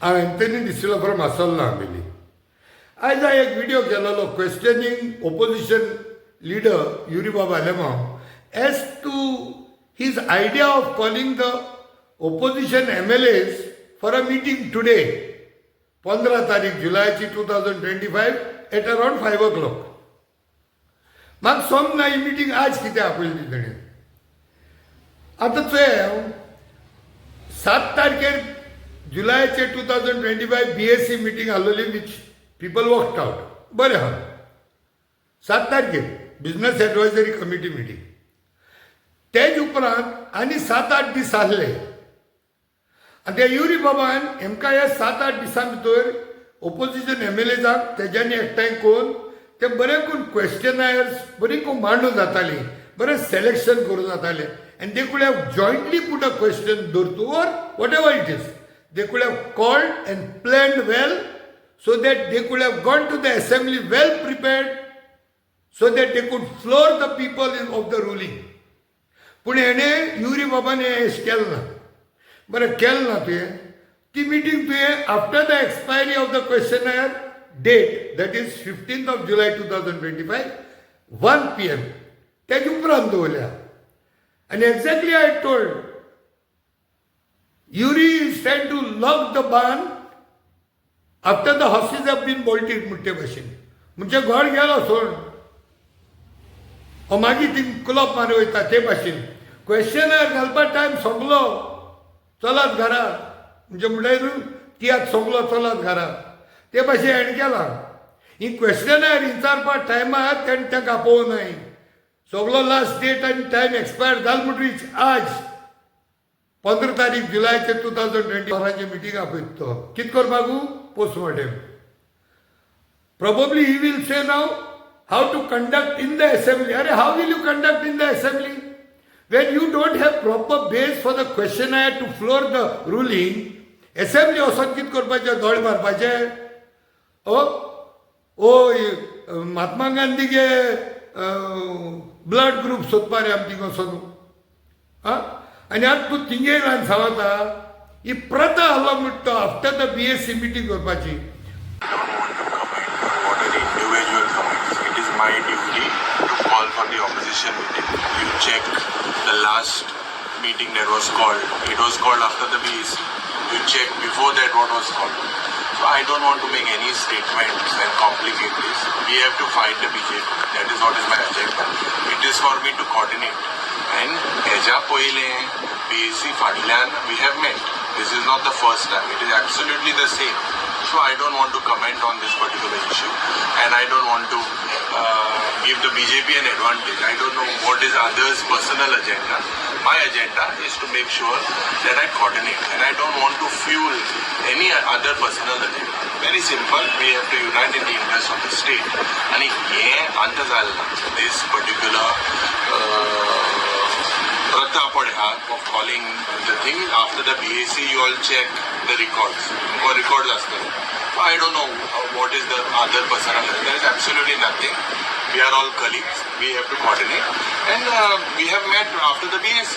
Anthony D'Souza from Asalna Amili. As I एक video केलेलो questioning opposition leader Yuri as to his idea of calling the opposition MLAs for a meeting today, 15 तारीख July 2025 at around 5 o'clock. म्हाका समजना ही meeting आज कितें आपयली तेणें. आतां चोय 7 तारखेर जुलायचे 2025 BSc मीटिंग आसलेली which people walked out. बरें हा 7 तारखेर बिझनेस एडवायझरी कमिटी मीटिंग. तेज उपरांत आनी 7-8 दीस आसले आनी त्या युरी बाबान हेमकां ह्या 7-8 दिसां भितर ओपोजिशन MLAजांक तेज्यांनी एकठांय करून ते बरें करून क्वेश्चनर्स बरी करून मांडून जातालीं, बरें सिलेक्शन करून जातालें and they could have jointly put a question dortu or whatever it is. They could have called and planned well so that they could have gone to the assembly well prepared so that they could floor the people of the ruling. पूण हेणें Yuri बाबान हें केलें ना. बरें केलें ना तुवें. ती मिटींग तुवें after the expiry of the questionnaire date, that is 15th of July 2025, 1 PM. तेजे उपरांत दवरल्या. And exactly I told, Yuri is trying to lock the barn after the horses have been bolted मुट्टे भाशेन. म्हणजे घर गेलो सोड मागीर ती कुलप मारी वयता ते भाशेन. क्वेश्चनर घालपा टायम सोंपलो चलत घरा म्हणजे म्हणल्यार तियात सोंपलो चलत घरा ते भाशेन हेण केला. ही क्वेश्चनर विचारपा टायमार तेणें ताका आपोवं न्हय. सगळो लास्ट डेट आनी टायम एक्सपायर जाल म्हणटरीच आज 15 तारीख जुलायचे 2024 मिटींग आपयता तो. कितें करपाक postmortem. Probably he will say now how to conduct in the assembly. Are how will you conduct in the assembly when you don't have proper base for the questionnaire to floor the ruling? Assembly वचोन कितें करपाचें दोळ मारपाचें. महात्मा गांधीगे blood group सोदपा रे आमी thing वचोन आनी आतां तूं थिंगे रावन सांगता ही प्रथा आसलो म्हणटा आफ्टर द BSc मिटींग करपाची. It is my duty to call for the opposition meeting. You check the last meeting that was called. It was called after the BSc. You check before that what was called. So I don't want to make any statements and complicate this. We have to fight the BJP. That is what is my agenda. It is for me to coordinate. And Eja Poile, BSc Fadlan, we have met. This is not the first time. It is absolutely the same. So I don't want to comment on this particular issue. And I don't want to give the BJP an advantage. I don't know what is others' personal agenda. My agenda is to make sure that I coordinate. And I don't want to fuel any other personal agenda. Very simple. We have to unite in the interest of the state. And this particular of calling the thing after the BAC, you all check the records. Or records as well. I don't know what is the other personal. There is absolutely nothing. We are all colleagues. We have to coordinate. And we have met after the BAC.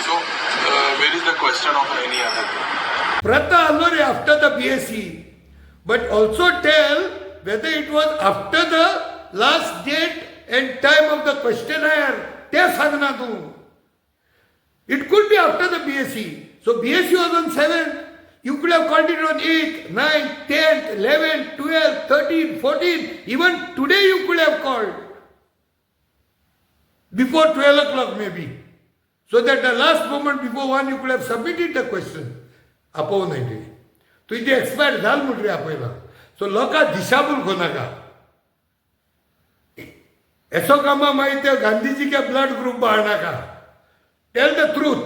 So, where is the question of any other thing? Prata alore after the BSc, but also tell whether it was after the last date and time of the questionnaire. Te sagna tu. It could be after the BSc. So BSc was on 7th. You could have called it on 8th, 9th, 10th, 11th, 12th, 13th, 14th. Even today you could have called. Before 12 o'clock maybe. So that the last moment before 1 you could have submitted the question. आपोव नाही ते. तुझे expire झाल म्हणटरी आपयला. सो लोकां दिशाभूल कोनाका. एसो कामा मागीर ते गांधीजी के ब्लड ग्रुप बाळनाका. Tell the truth.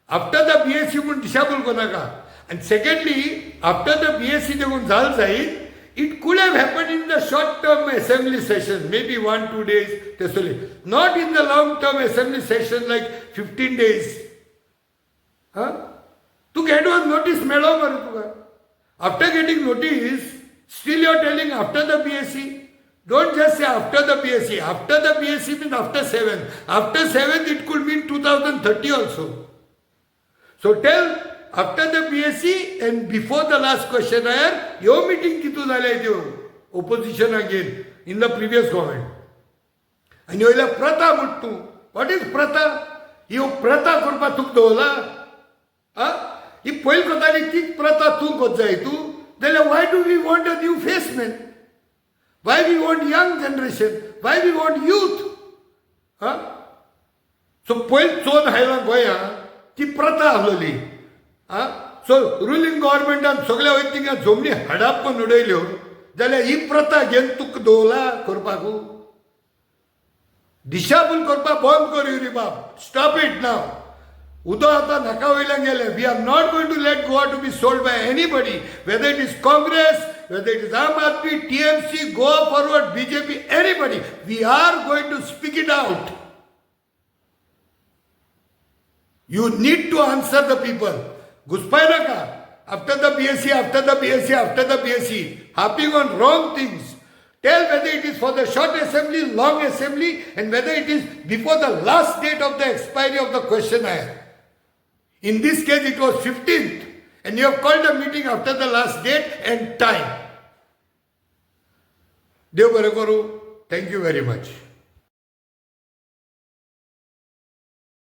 After the BSc म्हूण दिशाभूल कोनाका. And secondly, after the BSc देखून जाल जायत, it could have happened in the short-term assembly session, maybe 1-2 days, not in the long-term assembly session like 15 days. To get one notice, after getting notice, still you are telling after the BSc. Don't just say after the BSc. After the BSc means after 7th. After 7th, it could mean 2030 also. So tell after the BSc and before the last questionnaire, ह्यो meeting कितू जाल्या त्यो ओपोजिशनाक घेवन in the previous government. आनी वयल्या प्रथा म्हूण तूं, वॉट इज प्रथा? ह्यो प्रथा करपाक तुका दवरला? ही पयलीं कोताली तीच प्रथा तूं कोत जाय तूं, जाल्यार why do we want a new face man? Why we want young generation? Why we want youth? So पयलीं चोन हायला गोंयांत ती प्रथा आसलोली. सो रुलींग गव्हर्मेंटान सगळ्या वयर तिंगा जमनी हाडाप करून उडयल्यो, जाल्यार ही प्रथा घेवन तुका दवरला करपाकू? दिशाभूल करपाक बंद कर युरी बाब. Stop it now. उदो आतां नाका वयल्यान गेलें. We are not going to let Goa to be sold by anybody, whether it is Congress, whether it is Aam Aadmi, TMC, Goa Forward, BJP, anybody. We are going to speak it out. You need to answer the people. Guspai naka. After the BSc, after the BSc, after the BSc, harping on wrong things. Tell whether it is for the short assembly, long assembly, and whether it is before the last date of the expiry of the questionnaire. In this case, it was 15th. And you have called a meeting after the last date and time. Dev Barakoru, thank you very much.